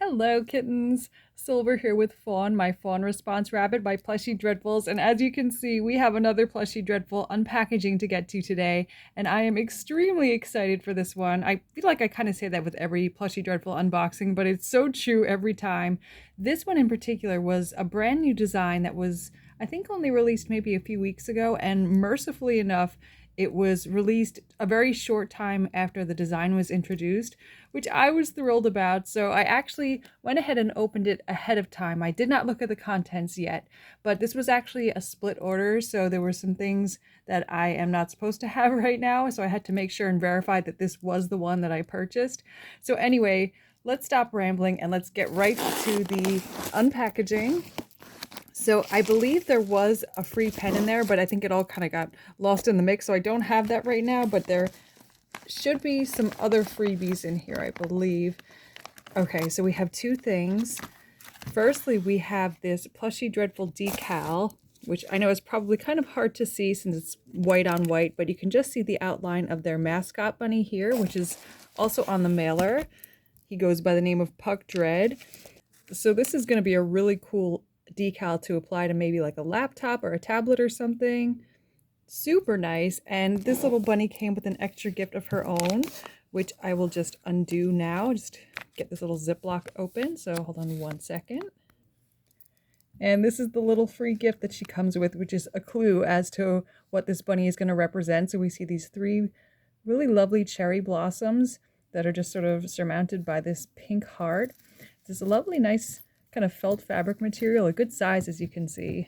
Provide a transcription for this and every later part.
Hello, kittens. Silver here with Fawn, my Fawn Response Rabbit by Plushie Dreadfuls. And as you can see, we have another Plushie Dreadful unpackaging to get to today. And I am extremely excited for this one. I feel like I kind of say that with every Plushie Dreadful unboxing, but it's so true every time. This one in particular was a brand new design that was, I think, only released maybe a few weeks ago. And mercifully enough, it was released a very short time after the design was introduced, which I was thrilled about. So I actually went ahead and opened it ahead of time. I did not look at the contents yet, but this was actually a split order. So there were some things that I am not supposed to have right now. So I had to make sure and verify that this was the one that I purchased. So anyway, let's stop rambling and let's get right to the unpackaging. So I believe there was a free pen in there, but I think it all kind of got lost in the mix. So I don't have that right now, but there should be some other freebies in here, I believe. Okay, so we have two things. Firstly, we have this Plushie Dreadful decal, which I know is probably kind of hard to see since it's white on white, but you can just see the outline of their mascot bunny here, which is also on the mailer. He goes by the name of Puck Dread. So this is going to be a really cool decal to apply to maybe like a laptop or a tablet or something. Super nice. And this little bunny came with an extra gift of her own, which I will just undo now. Just get this little Ziploc open. So hold on one second. And this is the little free gift that she comes with, which is a clue as to what this bunny is going to represent. So we see these three really lovely cherry blossoms that are just sort of surmounted by this pink heart. This lovely, nice kind of felt fabric material, a good size as you can see.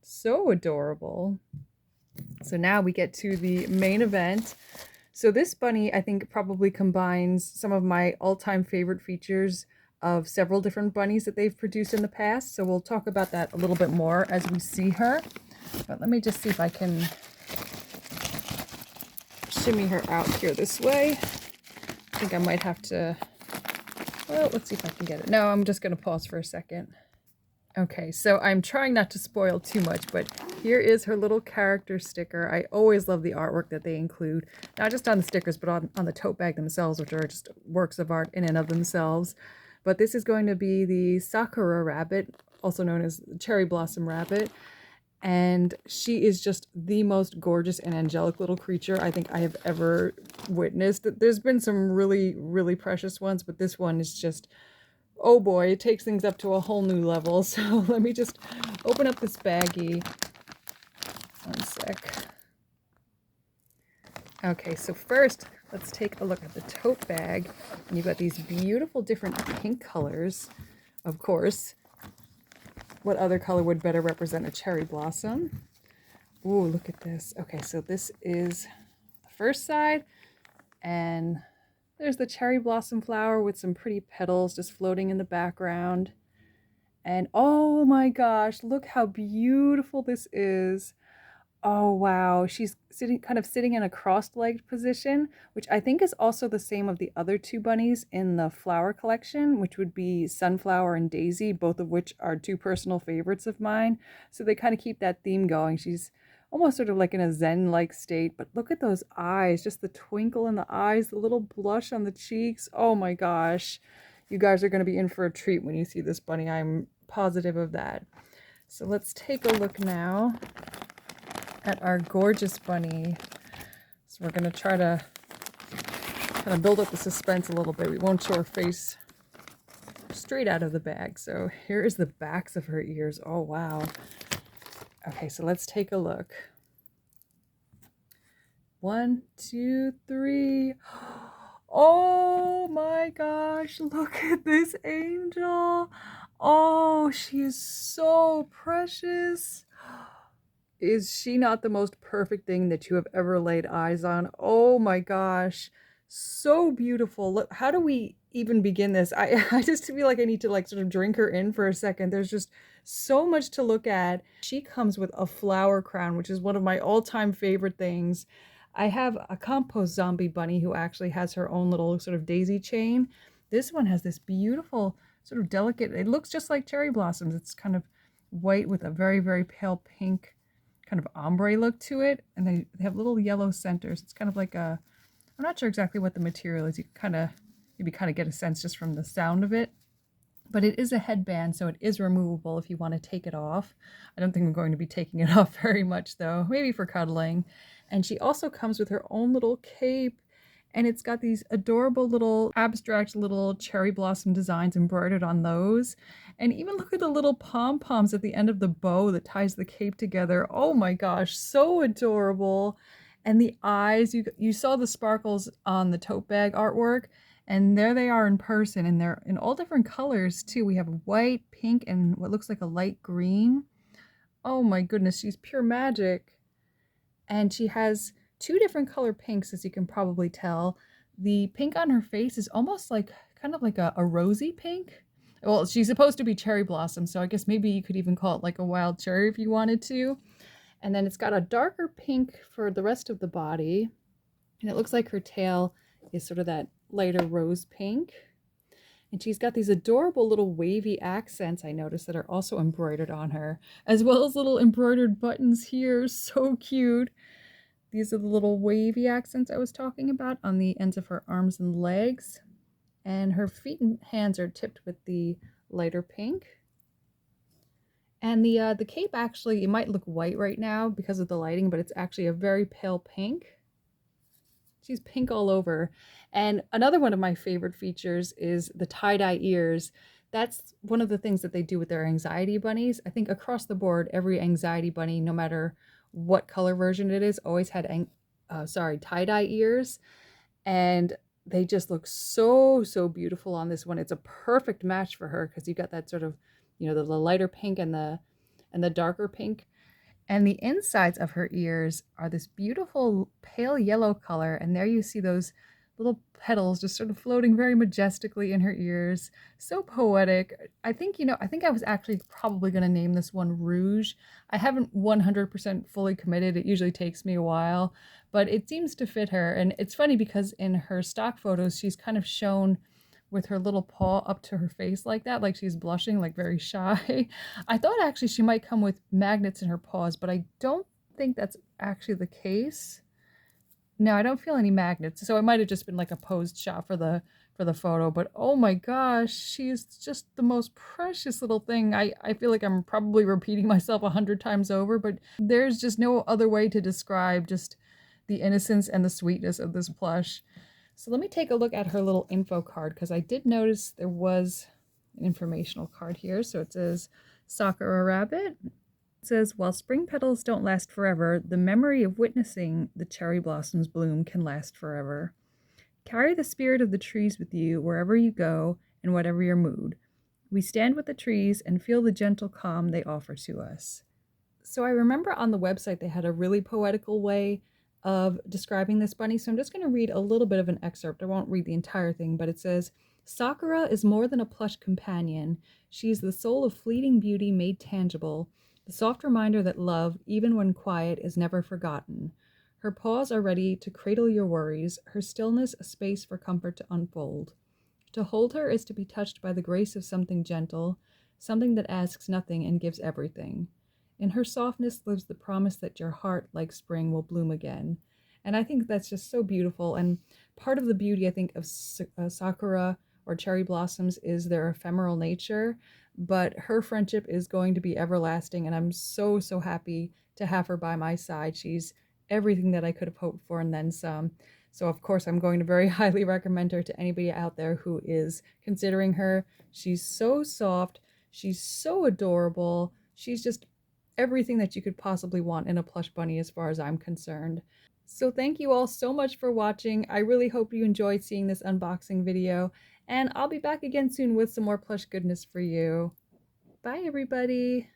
So adorable. So now we get to the main event. So this bunny, I think, probably combines some of my all-time favorite features of several different bunnies that they've produced in the past. So we'll talk about that a little bit more as we see her. But let me just see if I can shimmy her out here this way. I think I might have to... Well, let's see if I can get it. No, I'm just going to pause for a second. Okay, so I'm trying not to spoil too much, but here is her little character sticker. I always love the artwork that they include, not just on the stickers, but on the tote bag themselves, which are just works of art in and of themselves. But this is going to be the Sakura rabbit, also known as the cherry blossom rabbit. And she is just the most gorgeous and angelic little creature I think I have ever witnessed. There's been some really, really precious ones, but this one is just, oh boy, it takes things up to a whole new level. So let me just open up this baggie. One sec. Okay, so first, let's take a look at the tote bag. And you've got these beautiful different pink colors, of course. What other color would better represent a cherry blossom? Ooh, look at this. Okay, so this is the first side, and there's the cherry blossom flower with some pretty petals just floating in the background. And oh my gosh, look how beautiful this is. Oh wow, she's kind of sitting in a cross-legged position, which I think is also the same of the other two bunnies in the flower collection, which would be Sunflower and Daisy, both of which are two personal favorites of mine. So they kind of keep that theme going. She's almost sort of like in a zen-like state, but look at those eyes, just the twinkle in the eyes, the little blush on the cheeks. Oh my gosh, you guys are going to be in for a treat when you see this bunny. I'm positive of that. So let's take a look now at our gorgeous bunny. So we're going to try to kind of build up the suspense a little bit. We won't show her face straight out of the bag. So here is the backs of her ears. Oh, wow. Okay, so let's take a look. 1, 2, 3. Oh my gosh, look at this angel. Oh, she is so precious. Is she not the most perfect thing that you have ever laid eyes on? Oh my gosh, so beautiful. Look, how do we even begin this? I just feel like I need to like sort of drink her in for a second. There's just so much to look at. She comes with a flower crown, which is one of my all-time favorite things. I have a compost zombie bunny who actually has her own little sort of daisy chain. This one has this beautiful sort of delicate, it looks just like cherry blossoms. It's kind of white with a very, very pale pink kind of ombre look to it, and they have little yellow centers. It's kind of like a, I'm not sure exactly what the material is. You can kind of maybe kind of get a sense just from the sound of it. But it is a headband, so it is removable if you want to take it off. I don't think I'm going to be taking it off very much though, maybe for cuddling. And she also comes with her own little cape, and it's got these adorable little abstract little cherry blossom designs embroidered on those. And even look at the little pom-poms at the end of the bow that ties the cape together. Oh my gosh, so adorable. And the eyes, you saw the sparkles on the tote bag artwork. And there they are in person, and they're in all different colors too. We have white, pink, and what looks like a light green. Oh my goodness, she's pure magic. And she has two different color pinks, as you can probably tell. The pink on her face is almost like kind of like a rosy pink. Well, she's supposed to be cherry blossom, so I guess maybe you could even call it like a wild cherry if you wanted to. And then it's got a darker pink for the rest of the body. And it looks like her tail is sort of that lighter rose pink. And she's got these adorable little wavy accents I noticed that are also embroidered on her, as well as little embroidered buttons here. So cute. These are the little wavy accents I was talking about on the ends of her arms and legs. And her feet and hands are tipped with the lighter pink. And the cape actually, it might look white right now because of the lighting, but it's actually a very pale pink. She's pink all over. And another one of my favorite features is the tie-dye ears. That's one of the things that they do with their anxiety bunnies. I think across the board, every anxiety bunny, no matter what color version it is, always had tie-dye ears. And they just look so, so beautiful on this one. It's a perfect match for her because you got that sort of, you know, the lighter pink and the darker pink. And the insides of her ears are this beautiful pale yellow color. And there you see those little petals just sort of floating very majestically in her ears. So poetic. I think I was actually probably going to name this one Rouge. I haven't 100% fully committed. It usually takes me a while, but it seems to fit her. And it's funny because in her stock photos, she's kind of shown with her little paw up to her face like that, like she's blushing, like very shy. I thought actually she might come with magnets in her paws, but I don't think that's actually the case. No, I don't feel any magnets, so it might have just been like a posed shot for the photo, but oh my gosh, she's just the most precious little thing. I feel like I'm probably repeating myself 100 times over, but there's just no other way to describe just the innocence and the sweetness of this plush. So let me take a look at her little info card because I did notice there was an informational card here. So it says Sakura rabbit. It says, while spring petals don't last forever, the memory of witnessing the cherry blossoms bloom can last forever. Carry the spirit of the trees with you wherever you go and whatever your mood. We stand with the trees and feel the gentle calm they offer to us. So I remember on the website they had a really poetical way of describing this bunny, so I'm just going to read a little bit of an excerpt. I won't read the entire thing, but it says, Sakura is more than a plush companion. She is the soul of fleeting beauty made tangible, the soft reminder that love, even when quiet, is never forgotten. Her paws are ready to cradle your worries, her stillness a space for comfort to unfold. To hold her is to be touched by the grace of something gentle, something that asks nothing and gives everything. In her softness lives the promise that your heart, like spring, will bloom again. And I think that's just so beautiful. And part of the beauty, I think, of sakura or cherry blossoms is their ephemeral nature. But her friendship is going to be everlasting. And I'm so, so happy to have her by my side. She's everything that I could have hoped for and then some. So, of course, I'm going to very highly recommend her to anybody out there who is considering her. She's so soft. She's so adorable. She's just everything that you could possibly want in a plush bunny as far as I'm concerned. So thank you all so much for watching. I really hope you enjoyed seeing this unboxing video, and I'll be back again soon with some more plush goodness for you. Bye everybody!